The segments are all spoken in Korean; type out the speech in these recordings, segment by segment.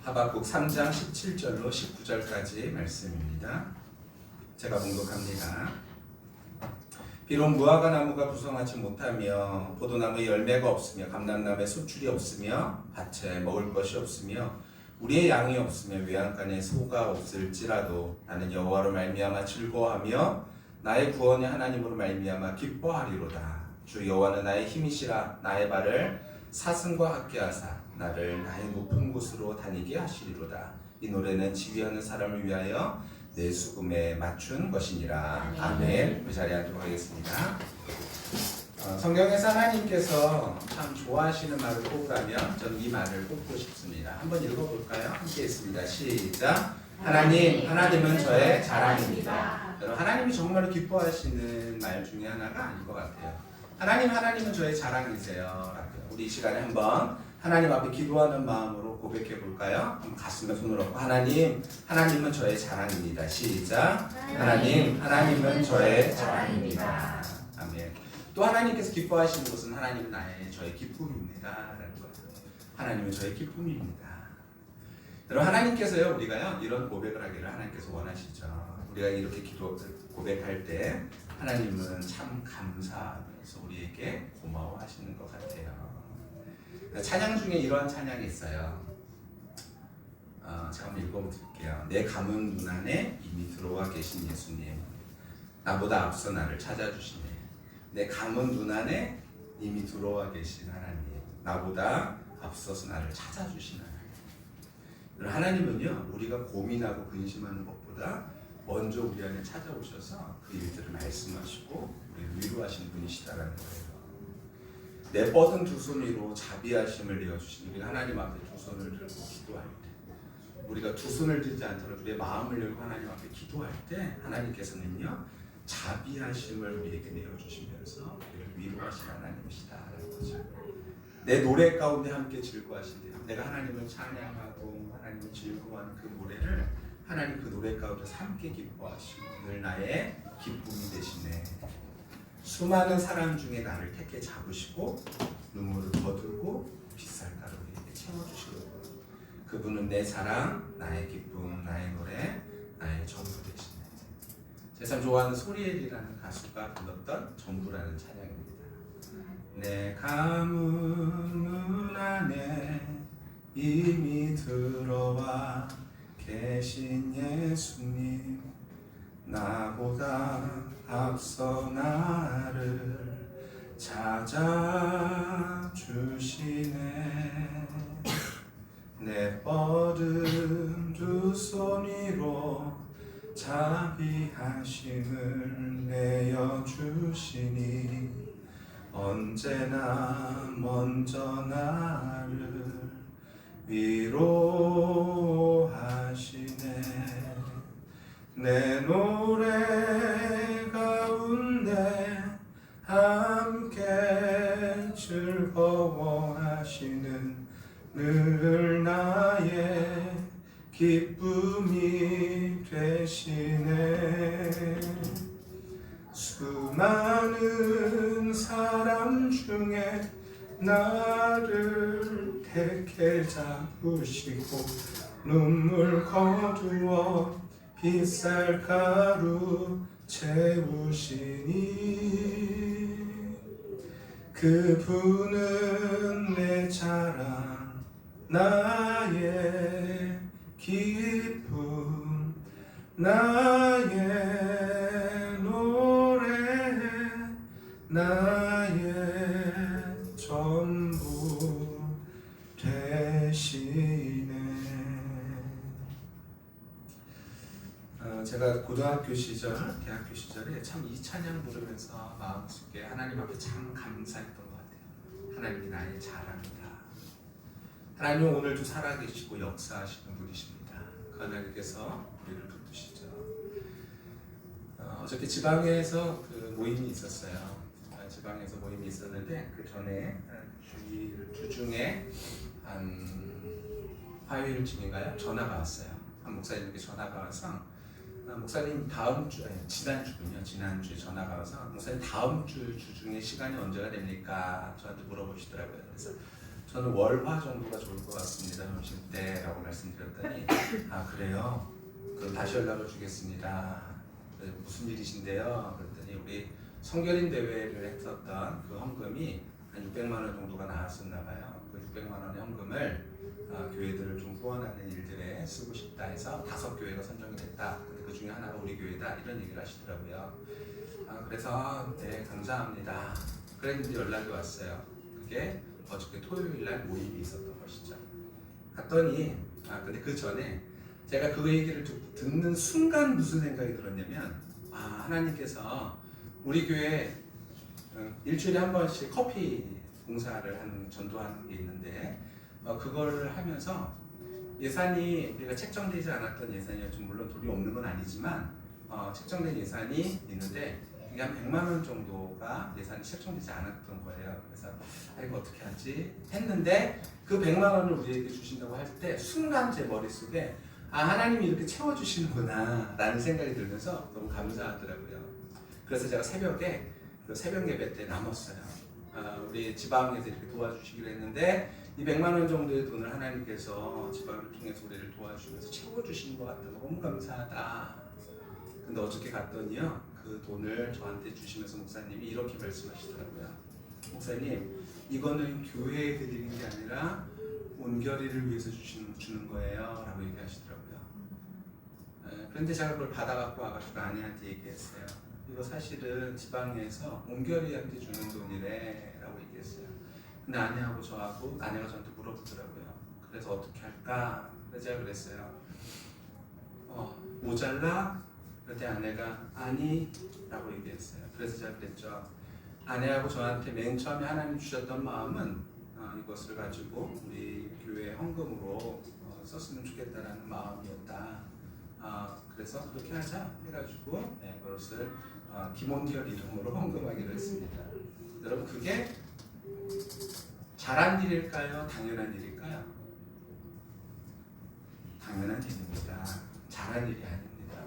하박국 3장 17절로 19절까지 말씀입니다. 제가 봉독합니다. 비록 무화과 나무가 부성하지 못하며 포도나무에 열매가 없으며 감람나무에 수출이 없으며 밭에 먹을 것이 없으며 우리의 양이 없으며 외양간에 소가 없을지라도 나는 여호와로 말미암아 즐거워하며 나의 구원의 하나님으로 말미암아 기뻐하리로다. 주 여호와는 나의 힘이시라. 나의 발을 사슴과 같게 하사 나를 나의 높은 곳으로 다니게 하시리로다. 이 노래는 지휘하는 사람을 위하여 내 수금에 맞춘 것이니라. 아멘. 그 자리에 앉도록 하겠습니다. 성경에서 하나님께서 참 좋아하시는 말을 꼽으라면 저는 이 말을 꼽고 싶습니다. 한번 읽어볼까요? 함께 있습니다. 시작. 하나님은 저의 자랑입니다. 여러분, 하나님이 정말로 기뻐하시는 말 중에 하나가 아닌 것 같아요. 하나님은 저의 자랑이세요. 우리 이 시간에 한번 하나님 앞에 기도하는 마음으로 고백해 볼까요? 가슴에 손을 얹고 하나님은 저의 자랑입니다. 시작. 하나님은 저의 자랑입니다. 아멘. 또 하나님께서 기뻐하시는 것은 하나님은 저의 기쁨입니다. 라는 거예요. 하나님은 저의 기쁨입니다. 여러분, 하나님께서요, 우리가요, 이런 고백을 하기를 하나님께서 원하시죠. 우리가 이렇게 고백할 때 하나님은 참 감사하면서 우리에게 고마워하시는 것 같아요. 찬양 중에 이러한 찬양이 있어요. 제가 한번 읽어드릴게요. 내 감은 눈 안에 이미 들어와 계신 예수님, 나보다 앞서 나를 찾아주시네. 내 감은 눈 안에 이미 들어와 계신 하나님, 나보다 앞서서 나를 찾아주신 하나님. 하나님은요, 우리가 고민하고 근심하는 것보다 먼저 우리 안에 찾아오셔서 그 일들을 말씀하시고 우리를 위로하시는 분이시다라는 거예요. 내 뻗은 두 손 위로 자비하심을 내어주신 우리가 하나님 앞에 두 손을 들고 기도할 때, 우리가 두 손을 들지 않도록 우리의 마음을 열고 하나님 앞에 기도할 때 하나님께서는요, 자비하심을 우리에게 내어주시면서 우리를 위로하시는 하나님이시다라는 거죠. 내 노래 가운데 함께 즐거워하신대요. 내가 하나님을 찬양하고 하나님을 즐거워하는 그 노래를 하나님 그 노래 가운데서 함께 기뻐하시고 늘 나의 기쁨이 되시네. 수많은 사람 중에 나를 택해 잡으시고 눈물을 거두고 빗살가루로 이렇게 채워주시고 그분은 내 사랑, 나의 기쁨, 나의 노래, 나의 전부 되시네. 제가 참 좋아하는 소리엘이라는 가수가 불렀던 전부라는 찬양입니다. 내 감은 눈 안에 이미 들어와 계신 예수님, 나보다 앞서 나를 찾아주시네. 내 뻗은 두 손 위로 자비하심을 내어주시니 언제나 먼저 나를 위로하시네. 내 노래 가운데 함께 즐거워하시는 늘 나의 기쁨이 되시네. 수많은 사람 중에 나를 택해 잡으시고 눈물 거두어 빗살가루 채우시니 그분은 내 자랑, 나의 기쁨, 나의 노래, 나의 전부 되시네. 제가 고등학교 시절, 대학교 시절에 참 이 찬양 부르면서 마음속에 하나님 앞에 참 감사했던 것 같아요. 하나님이 나의 자랑이다. 하나님은 오늘도 살아계시고 역사하시는 분이십니다. 그 하나님께서 우리를 붙드시죠. 어저께 지방에서 그 모임이 있었어요. 지방에서 모임이 있었는데 그 전에 주중에 한 화요일쯤인가요? 전화가 왔어요. 한 목사님께 전화가 와서 목사님 다음 주, 지난주에 전화가 와서 목사님 다음 주 주중에 시간이 언제가 됩니까? 저한테 물어보시더라고요. 그래서 저는 월화 정도가 좋을 것 같습니다. 점심 때 라고 말씀드렸더니 아 그래요? 그럼 다시 연락을 주겠습니다. 무슨 일이신데요? 그랬더니 우리 성결인 대회를 했었던 그 헌금이 한 600만 원 정도가 나왔었나 봐요. 그 600만 원의 헌금을 교회들을 좀 후원하는 일들에 쓰고 싶다 해서 5교회가 선정이 됐다. 근데 그 중에 하나가 우리 교회다. 이런 얘기를 하시더라고요. 그래서 네 감사합니다. 그랬는데 연락이 왔어요. 그게 어저께 토요일 날 모임이 있었던 것이죠. 갔더니 근데 그 전에 제가 그 얘기를 듣는 순간 무슨 생각이 들었냐면 하나님께서 우리 교회 일주일에 한 번씩 커피 봉사를 하는 전도하는 게 있는데 그걸 하면서 예산이 우리가 책정되지 않았던 예산이었죠. 물론 돈이 없는 건 아니지만 책정된 예산이 있는데 이게 한 100만 원 정도가 예산이 책정되지 않았던 거예요. 그래서 이거 어떻게 하지 했는데 그 100만 원을 우리에게 주신다고 할 때 순간 제 머릿속에 하나님이 이렇게 채워주시는구나 라는 생각이 들면서 너무 감사하더라고요. 그래서 제가 새벽에 그 새벽 예배 때 나눴어요. 우리 지방에서 이렇게 도와주시기로 했는데 이 100만 원 정도의 돈을 하나님께서 지방을 통해서 우리를 도와주면서 채워주시는 것 같아서 너무 감사하다. 근데 어저께 갔더니요, 그 돈을 저한테 주시면서 목사님이 이렇게 말씀하시더라고요. 목사님, 이거는 교회에 드리는 게 아니라 온결이를 위해서 주는 거예요 라고 얘기하시더라고요. 그런데 제가 그걸 받아갖고 와가지고 아내한테 얘기했어요. 이거 사실은 지방에서 온결이한테 주는 돈이래 라고 얘기했어요. 근데 아내하고 저하고 아내가 저한테 물어보더라고요. 그래서 어떻게 할까? 그래서 제가 그랬어요. 모자라? 그때 아내가 아니 라고 얘기했어요. 그래서 제가 그랬죠. 아내하고 저한테 맨 처음에 하나님 주셨던 마음은 이것을 가지고 우리 교회 헌금으로 썼으면 좋겠다라는 마음이었다. 그래서 그렇게 하자 해가지고 그것을 김원결 이름으로 헌금하기로 했습니다. 여러분 그게 잘한 일일까요? 당연한 일일까요? 당연한 일입니다. 잘한 일이 아닙니다.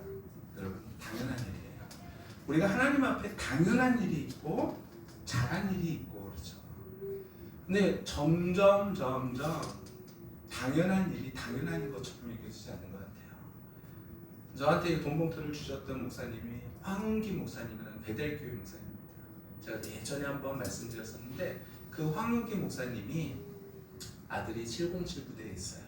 여러분 당연한 일이에요. 우리가 하나님 앞에 당연한 일이 있고 잘한 일이 있고 그렇죠. 근데 점점 당연한 일이 당연한 것처럼 여겨지지 않는 것 같아요. 저한테 돈봉투를 주셨던 목사님이 황기 목사님이라는 베델교회 목사님입니다. 제가 예전에 한번 말씀드렸었는데 그 황기 목사님이 아들이 707 부대에 있어요.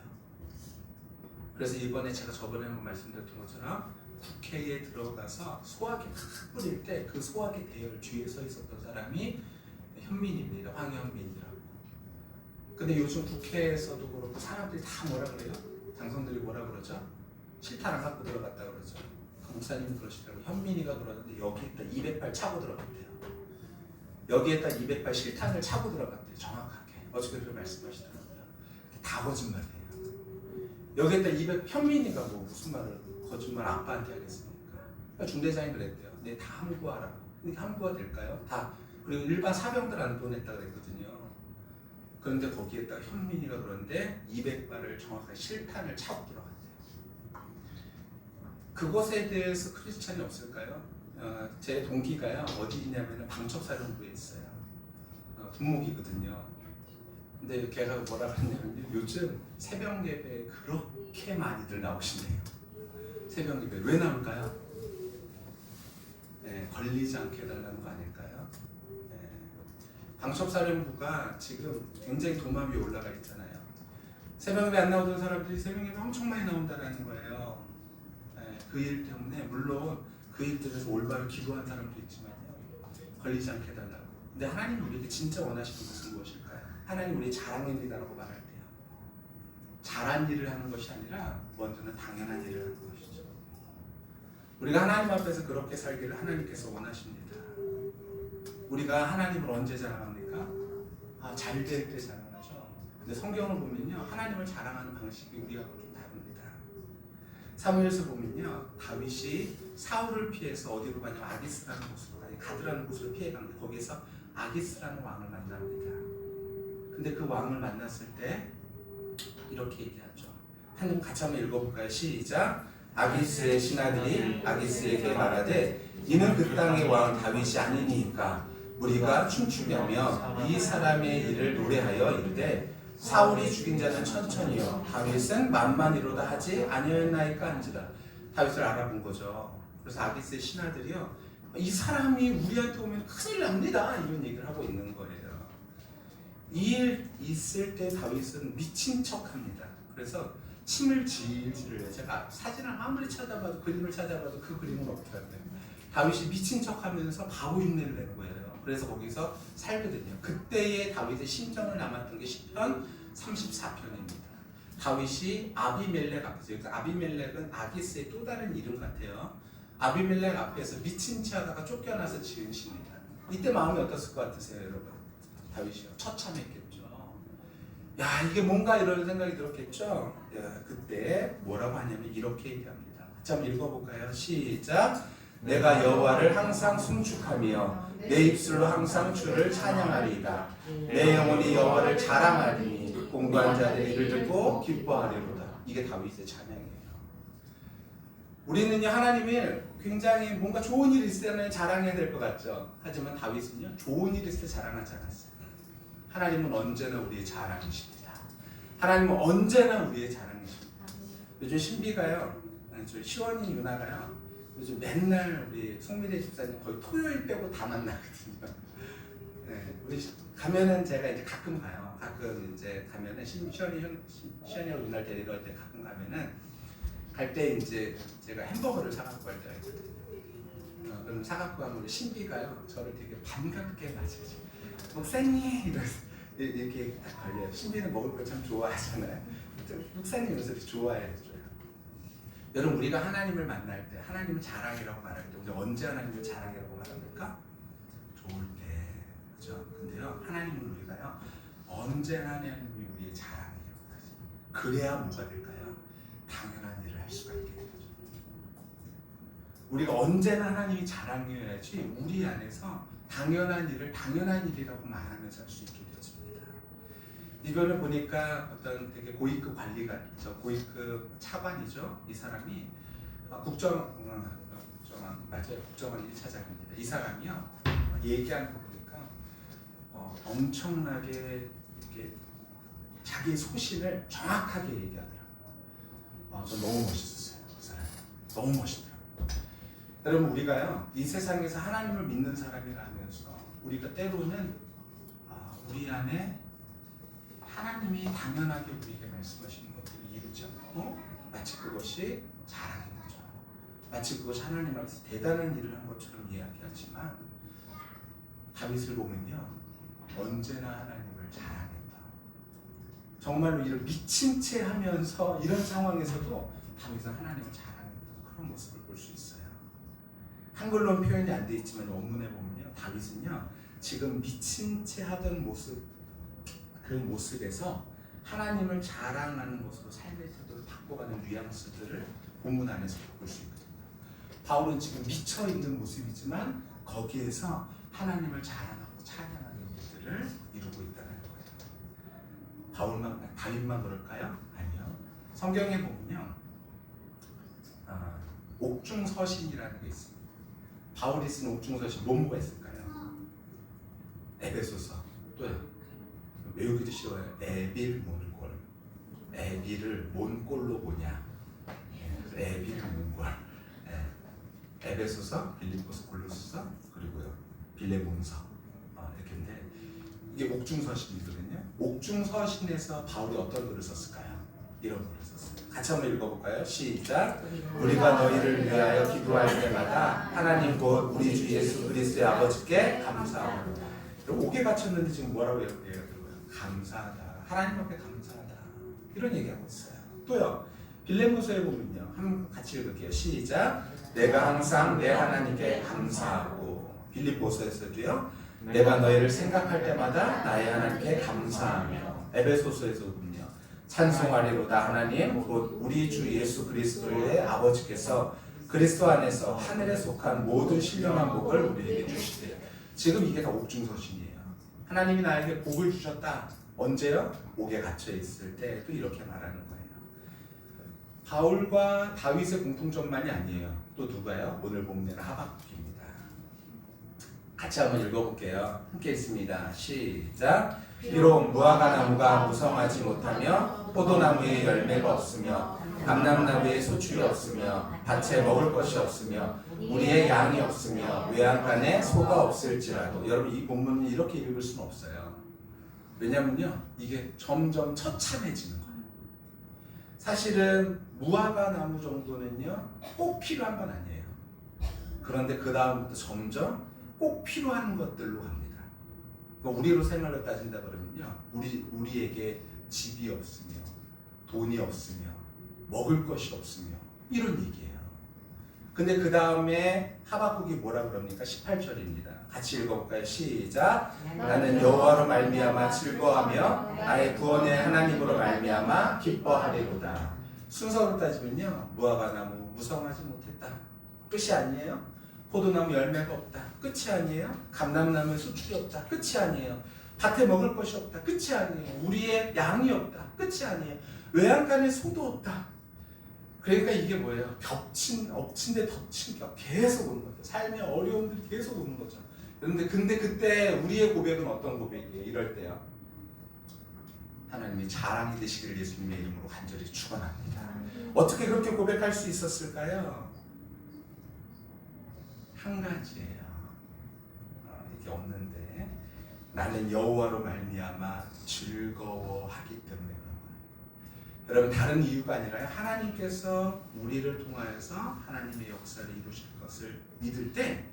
그래서 이번에 제가 저번에 한번 말씀드렸던 것처럼 국회에 들어가서 소화기 탁 뿌릴 때 그 소화기 대열 뒤에 서 있었던 사람이 현민입니다. 황현민이라고. 근데 요즘 국회에서도 그렇고 사람들이 다 뭐라 그래요? 장성들이 뭐라 그러죠? 실탄을 갖고 들어갔다 그러죠. 그 목사님이 그러시더라고요. 현민이가 그러는데 여기에다 200발 차고 들어갔대요. 여기에다 200발 실탄을 차고 들어갔대요. 정확하게. 어저께 그렇게 말씀하시더라고요. 다 거짓말이에요. 여기에다 200, 현민이가 뭐 무슨 말을 거짓말 아빠한테 하겠습니까? 그러니까 중대장이 그랬대요. 네, 다 함구하라고. 근데 함구가 될까요? 다. 그리고 일반 사병들 안 보냈다 그랬거든요. 그런데 거기에다 현민이가 그런데 200발을 정확하게 실탄을 차고 들어갔대요. 그것에 대해서 크리스찬이 없을까요? 제 동기가요. 어디 있냐면 방첩사령부에 있어요. 분목이거든요. 근데 걔가 뭐라 그랬냐면 요즘 새벽 예배에 그렇게 많이들 나오시네요. 새벽 예배 왜 나올까요? 걸리지 않게 해달라는 거 아닐까요? 방첩사령부가 지금 굉장히 도마 위에 올라가 있잖아요. 새벽 예배 안 나오던 사람들이 새벽 예배 엄청 많이 나온다는 거예요. 그 일 때문에 물론 그 일들에서 올바로 기도한 사람도 있지만요. 걸리지 않게 해달라고. 근데 하나님 우리에게 진짜 원하시는 것은 무엇일까요? 하나님 우리 자랑입니다라고 말할 때요. 잘한 일을 하는 것이 아니라 먼저는 당연한 일을 하는 것이죠. 우리가 하나님 앞에서 그렇게 살기를 하나님께서 원하십니다. 우리가 하나님을 언제 자랑합니까? 잘 될 때 자랑하죠. 근데 성경을 보면요. 하나님을 자랑하는 방식이 우리하고 좀 다릅니다. 사무엘서 보면요. 다윗이 사울을 피해서 어디로 가냐면 아기스라는 곳으로 가요. 가드라는 곳으로 피해 가는데 거기에서 아기스라는 왕을 만납니다. 근데 그 왕을 만났을 때 이렇게 얘기하죠. 한번 같이 한번 읽어볼까요? 시작. 아기스의 신하들이 아기스에게 말하되 이는 그 땅의 왕 다윗이 아니니까 우리가 춤추며 이 사람의 일을 노래하여 이르되 사울이 죽인 자는 천천히요 다윗은 만만이로다 하지 아니었나이까 한지라. 다윗을 알아본 거죠. 그래서 아기스의 신하들이요 이 사람이 우리한테 오면 큰일 납니다 이런 얘기를 하고 있는 거예요. 이 일 있을 때 다윗은 미친 척합니다. 그래서 침을 질질 흘려요. 제가 사진을 아무리 찾아봐도 그림을 찾아봐도 그 그림은 없더라고요. 다윗이 미친 척하면서 바보 흉내를 내는 거예요. 그래서 거기서 살거든요. 그때의 다윗의 심정을 남았던 게 시편 34편입니다. 다윗이 아비멜렉 앞에서, 그러니까 아비멜렉은 아기스의 또 다른 이름 같아요. 아비멜렉 앞에서 미친 채 하다가 쫓겨나서 지은 시입니다. 이때 마음이 어떻을 것 같으세요, 여러분? 다윗이요 처참했겠죠. 야 이게 뭔가 이런 생각이 들었겠죠. 야, 그때 뭐라고 하냐면 이렇게 얘기합니다. 자, 한번 읽어볼까요? 시작. 내가 여호와를 항상 송축하며 내 입술로 항상 주를 찬양하리이다. 내 영혼이 여호와를 자랑하리니 공부한 자들이 이를 듣고 기뻐하리로다. 이게 다윗의 찬양이에요. 우리는요 하나님을 굉장히 뭔가 좋은 일이 있을 때는 자랑해야 될 것 같죠. 하지만 다윗은요 좋은 일이 있을 때 자랑하지 않았어요. 하나님은 언제나 우리의 자랑이십니다. 하나님은 언제나 우리의 자랑이십니다. 요즘 신비가요, 저희 시원이 유나가요, 요즘 맨날 우리 송미래 집사님 거의 토요일 빼고 다 만나거든요. 네, 우리 가면은 제가 이제 가끔 가요. 가끔 이제 가면은 시원이하고 누나를 데리러 갈 때 가끔 가면은 갈 때 이제 제가 햄버거를 사갖고 갈 때가 있거든요. 그럼 사갖고 가면 우리 신비가요, 저를 되게 반갑게 맞아요. 목사님 이렇게 딱 걸려요. 신비는 먹을 걸 참 좋아하잖아요. 목사님 요새 좋아해줘요. 여러분 우리가 하나님을 만날 때 하나님을 자랑이라고 말할 때 우리 언제 하나님을 자랑이라고 말합니까? 좋을 때, 그렇죠? 근데요 하나님은 우리가요 언제나 하나님이 우리의 자랑이에요. 그래야 뭐가 될까요? 당연한 일을 할 수가 있게 되죠. 우리가 언제나 하나님이 자랑이어야지 우리 안에서 당연한 일을 당연한 일이라고 말하면서 할 수 있게 되었습니다. 이거를 보니까 어떤 되게 고위급 관리가 있죠. 고위급 차관이죠. 이 사람이 국정원 맞아요. 국정원 1차장입니다. 이 사람이요 얘기하는 거 보니까 엄청나게 이렇게 자기 소신을 정확하게 얘기하더라고요. 저 너무 멋있었어요. 그 사람 너무 멋있더라고요. 여러분 우리가요 이 세상에서 하나님을 믿는 사람이라면서 우리가 때로는 우리 안에 하나님이 당연하게 우리에게 말씀하시는 것들을 이루지 않고 마치 그것이 자랑인 거죠. 마치 그것이 하나님 앞에서 대단한 일을 한 것처럼 이야기하지만 다윗을 보면요 언제나 하나님을 자랑했다. 정말로 이런 미친 채 하면서 이런 상황에서도 다윗은 하나님을 자랑했다. 그런 모습을 볼 수 있어요. 한글로는 표현이 안 돼 있지만 원문에 보면요 다윗은요 지금 미친 채 하던 모습, 그 모습에서 하나님을 자랑하는 모습으로 삶의 태도를 바꿔가는 뉘앙스들을 본문 안에서 볼 수 있거든요. 바울은 지금 미쳐 있는 모습이지만 거기에서 하나님을 자랑하고 찬양하는 일들을 이루고 있다는 거예요. 다윗만 그럴까요? 아니요. 성경에 보면요 옥중서신이라는 게 있습니다. 바울이 쓴 옥중서신 뭐가 있을까요? 에베소서, 또요 외우기도 쉬워요. 에빌 몬골. 에빌을 몬골로 보냐. 에빌 몬골. 에베소서, 빌립보서, 골로새서, 그리고요 빌레몬서. 이렇게인데 이게 옥중서신이거든요. 옥중서신에서 바울이 어떤 글을 썼을까요? 이런 글을 썼어요. 같이 한번 읽어볼까요? 시작. 우리가 너희를 위하여 기도할 때마다 하나님 곧 우리 주 예수 그리스도의 아버지께 감사하고. 옥에 갇혔는데 지금 뭐라고 얘기해요? 감사하다. 하나님 앞에 감사하다. 이런 얘기하고 있어요. 또요 빌레몬서에 보면요 한번 같이 읽을게요. 시작. 내가 항상 내 하나님께 감사하고. 빌립보서에서도요 내가 너희를 생각할 때마다 나의 하나님께 감사하며. 에베소서에서 보면요 찬송하리로다 하나님 곧 우리 주 예수 그리스도의 아버지께서 그리스도 안에서 하늘에 속한 모든 신령한 복을 우리에게 주시되. 지금 이게 다 옥중서신이에요. 하나님이 나에게 복을 주셨다. 언제요? 옥에 갇혀 있을 때 또 이렇게 말하는 거예요. 바울과 다윗의 공통점만이 아니에요. 또 누가요? 오늘 본문에는 하박국입니다. 같이 한번 읽어볼게요. 함께 있습니다. 시작. 비록 무화과 나무가 무성하지 못하며 포도나무에 열매가 없으며 감람나무에 소출이 없으며 밭에 먹을 것이 없으며 우리의 양이 없으며 외양간에 소가 없을지라도, 여러분 이 본문을 이렇게 읽을 수는 없어요. 왜냐면요, 이게 점점 처참해지는 거예요. 사실은 무화과 나무 정도는요 꼭 필요한 건 아니에요. 그런데 그 다음부터 점점 꼭 필요한 것들로 갑니다. 우리로 생활로 따진다 그러면요, 우리에게 집이 없으며 돈이 없으며 먹을 것이 없으며 이런 얘기예요. 근데 그 다음에 하박국이 뭐라 그럽니까? 18절입니다. 같이 읽어볼까요? 시작. 나는 여호와로 말미암아 즐거워하며 나의 구원의 하나님으로 말미암아 기뻐하리로다. 순서로 따지면요, 무화과 나무 무성하지 못했다, 끝이 아니에요. 포도나무 열매가 없다, 끝이 아니에요. 감람나무에 수출이 없다, 끝이 아니에요. 밭에 먹을 것이 없다, 끝이 아니에요. 우리의 양이 없다, 끝이 아니에요. 외양간에 소도 없다. 그러니까 이게 뭐예요? 엎친 데 덮친 격 계속 오는 거죠. 삶의 어려움들이 계속 오는 거죠. 근데 그때 우리의 고백은 어떤 고백이에요? 이럴 때요, 하나님이 자랑이 되시기를 예수님의 이름으로 간절히 축원합니다. 어떻게 그렇게 고백할 수 있었을까요? 한 가지예요. 이게 없는데, 나는 여호와로 말미암아 즐거워하기 때문에 그런 거예요. 여러분, 다른 이유가 아니라 하나님께서 우리를 통하여서 하나님의 역사를 이루실 것을 믿을 때,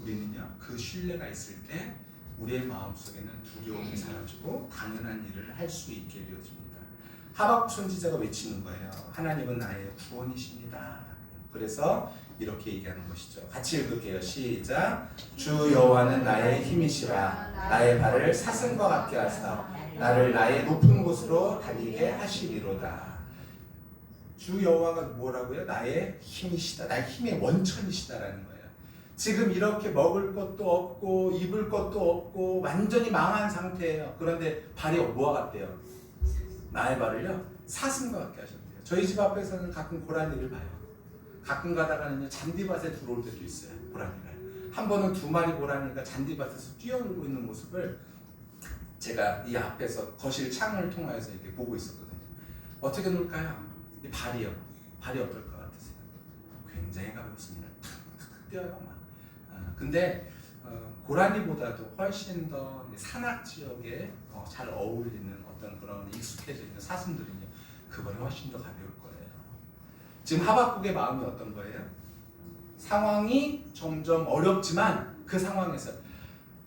우리는요 그 신뢰가 있을 때 우리의 마음속에는 두려움이 사라지고 당연한 일을 할 수 있게 되어집니다. 하박국 선지자가 외치는 거예요. 하나님은 나의 구원이십니다. 그래서 이렇게 얘기하는 것이죠. 같이 읽을게요. 시작. 주 여호와는 나의 힘이시라. 나의 발을 사슴과 같게 하사 나를 나의 높은 곳으로 달리게 하시리로다. 주 여호와가 뭐라고요? 나의 힘이시다. 나의 힘의 원천이시다라는 거예요. 지금 이렇게 먹을 것도 없고 입을 것도 없고 완전히 망한 상태예요. 그런데 발이 뭐와 같대요? 나의 발을요 사슴과 같게 하셨대요. 저희 집 앞에서는 가끔 고라니를 봐요. 가끔 가다가는 잔디밭에 들어올 때도 있어요. 고라니가. 한 번은 2마리 고라니가 잔디밭에서 뛰어놀고 있는 모습을 제가 이 앞에서 거실 창을 통해서 이렇게 보고 있었거든요. 어떻게 놀까요? 이 발이요. 발이 어떨 것 같으세요? 굉장히 가볍습니다. 탁탁 뛰어요. 근데 고라니보다도 훨씬 더 산악 지역에 잘 어울리는 어떤 그런 익숙해져 있는 사슴들은요, 그거는 훨씬 더 가벼울 거예요. 지금 하박국의 마음이 어떤 거예요? 상황이 점점 어렵지만 그 상황에서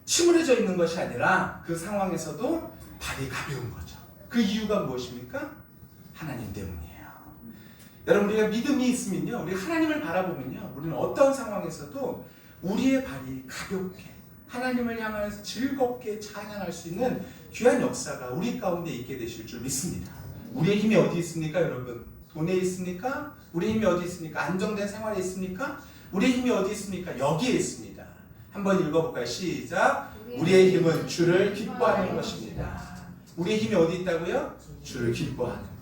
침울해져 있는 것이 아니라 그 상황에서도 발이 가벼운 거죠. 그 이유가 무엇입니까? 하나님 때문이에요. 여러분, 우리가 믿음이 있으면요, 우리 하나님을 바라보면요, 우리는 어떤 상황에서도 우리의 발이 가볍게 하나님을 향하여서 즐겁게 찬양할 수 있는 귀한 역사가 우리 가운데 있게 되실 줄 믿습니다. 우리의 힘이 어디 있습니까, 여러분? 돈에 있습니까? 우리의 힘이 어디 있습니까? 안정된 생활에 있습니까? 우리의 힘이 어디 있습니까? 여기에 있습니다. 한번 읽어볼까요? 시작. 우리의 힘은 주를 기뻐하는 것입니다. 우리의 힘이 어디 있다고요? 주를 기뻐하는.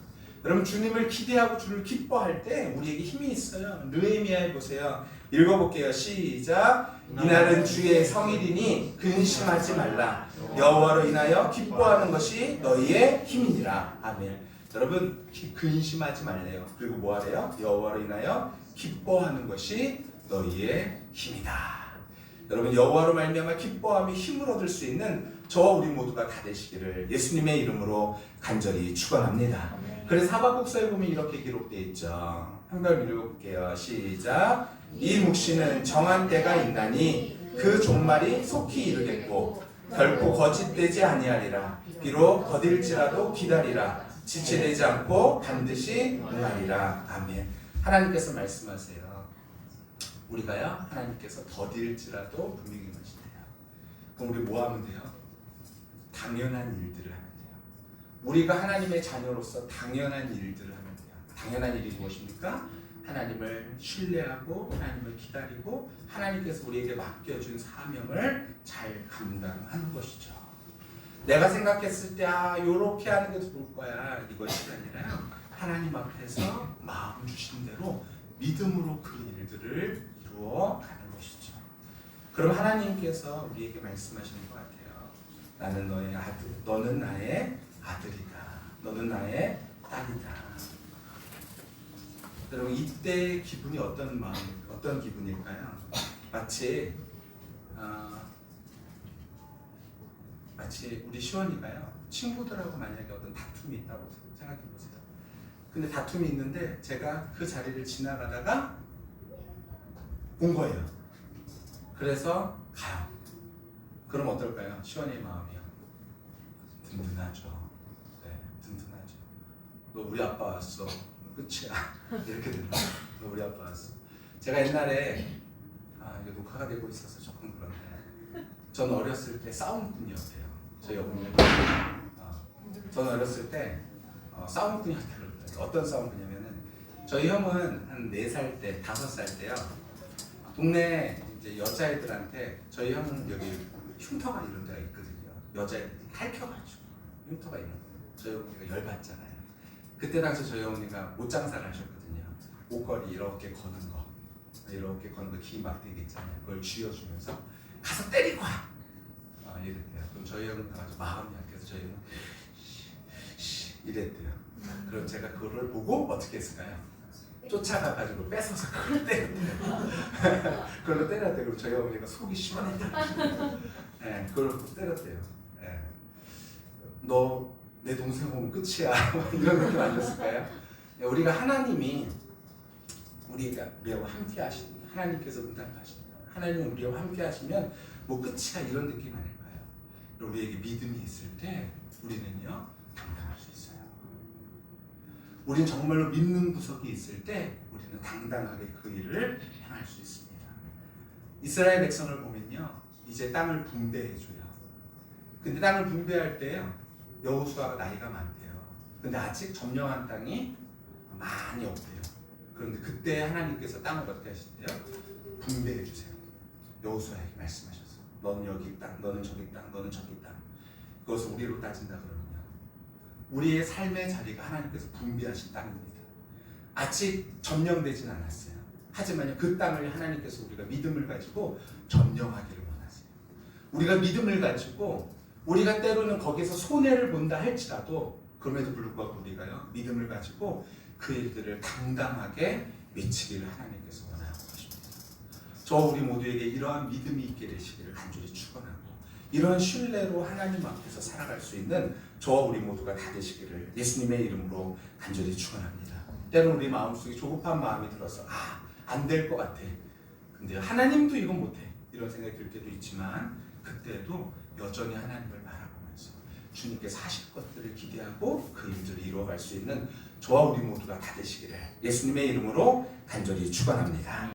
여러분, 주님을 기대하고 주를 기뻐할 때 우리에게 힘이 있어요. 느헤미야에 보세요. 읽어볼게요. 시작. 이날은 주의 성일이니 근심하지 말라. 여호와로 인하여 기뻐하는 것이 너희의 힘이니라. 아멘. 여러분, 근심하지 말래요. 그리고 뭐하래요? 여호와로 인하여 기뻐하는 것이 너희의 힘이다. 여러분, 여호와로 말미암아 기뻐하며 힘을 얻을 수 있는 저와 우리 모두가 다 되시기를 예수님의 이름으로 간절히 축원합니다. 그래서 하박국서에 보면 이렇게 기록되어 있죠. 한번 읽어볼게요. 시작. 이 묵시는 정한 때가 있나니 그 종말이 속히 이르겠고 결코 거짓되지 아니하리라. 비록 더딜지라도 기다리라. 지체되지 않고 반드시 응하리라. 아멘. 하나님께서 말씀하세요. 우리가요, 하나님께서 더딜지라도 분명히 하시대요. 그럼 우리 뭐 하면 돼요? 당연한 일들을 하면 돼요. 우리가 하나님의 자녀로서 당연한 일들을 하면 돼요. 당연한 일이 무엇입니까? 하나님을 신뢰하고 하나님을 기다리고 하나님께서 우리에게 맡겨준 사명을 잘 감당하는 것이죠. 내가 생각했을 때 요렇게 하는 게 좋을 거야, 이것이 아니라 하나님 앞에서 마음 주신 대로 믿음으로 그 일들을 이루어 가는 것이죠. 그럼 하나님께서 우리에게 말씀하시는 것 같아요. 나는 너의 아들, 너는 나의 아들이다. 너는 나의 딸이다. 여러분 이때 기분이 어떤 기분일까요? 마치 우리 시원이가요 친구들하고 만약에 어떤 다툼이 있다고 생각해 보세요. 근데 다툼이 있는데 제가 그 자리를 지나가다가 본 거예요. 그래서 가요. 그럼 어떨까요? 시원이의 마음이요. 든든하죠. 네, 든든하죠. 너 우리 아빠 왔어. 끝이야. 이렇게 된다. 너 우리 아빠 왔어. 제가 옛날에 이거 녹화가 되고 있어서 조금 그런데 전 어렸을 때 싸움꾼이었대요. 저희 어머니는 저는 어렸을 때 싸움꾼이었대요. 어떤 싸움꾼이냐면은 저희 형은 한 4살 때, 5살 때요. 동네 이제 여자애들한테 저희 형은 여기 흉터가 이런 데가 있거든요. 여자애들이 할켜가지고 흉터가 있는 거예요. 저희 어머니가 열받잖아요. 그때 당시 저희 어머니가 옷장사를 하셨거든요. 옷걸이 이렇게 거는 거 기 막대기 있잖아요. 그걸 쥐어주면서 가서 때리고 와. 이랬대요. 그럼 저희 형은 가서 마음이 약해서 저희 형은 이랬대요. 그럼 제가 그걸 보고 어떻게 했을까요? 쫓아가가지고 뺏어서 그걸 때렸대요. 그걸로 때렸대요. 그럼 저희 어머니가 속이 시원했다. 네, 그걸 때렸대요. 네. 너 내 동생 오면 끝이야. 이런 느낌 아니었을까요? 우리가 하나님이 우리와 함께 하시는 하나님께서 응답하십니다. 하나님 우리와 함께 하시면 뭐 끝이야 이런 느낌 아닐까요? 우리에게 믿음이 있을 때 우리는요 당당할 수 있어요. 우리는 정말로 믿는 구석이 있을 때 우리는 당당하게 그 일을 행할 수 있습니다. 이스라엘 백성을 보면요 이제 땅을 분배해줘요. 근데 땅을 분배할 때요 여호수아가 나이가 많대요. 근데 아직 점령한 땅이 많이 없대요. 그런데 그때 하나님께서 땅을 어떻게 하신대요? 분배해 주세요. 여호수아에게 말씀하셔서 너는 여기 땅, 너는 저기 땅, 너는 저기 땅. 그것을 우리로 따진다 그러면요 우리의 삶의 자리가 하나님께서 분배하신 땅입니다. 아직 점령되진 않았어요. 하지만요 그 땅을 하나님께서 우리가 믿음을 가지고 점령하기를 원하세요. 우리가 믿음을 가지고 우리가 때로는 거기서 손해를 본다 할지라도 그럼에도 불구하고 우리가요 믿음을 가지고 그 일들을 당당하게 외치기를 하나님께서 원하고 계십니다. 저 우리 모두에게 이러한 믿음이 있게 되시기를 간절히 축원하고 이러한 신뢰로 하나님 앞에서 살아갈 수 있는 저와 우리 모두가 다 되시기를 예수님의 이름으로 간절히 축원합니다. 때로는 우리 마음속에 조급한 마음이 들어서 안 될 것 같아. 근데 하나님도 이건 못해. 이런 생각이 들 때도 있지만 그때도 여전히 하나님을 바라보면서 주님께서 하실 것들을 기대하고 그 일들을 이루어갈 수 있는 저와 우리 모두가 다 되시기를 예수님의 이름으로 간절히 축원합니다.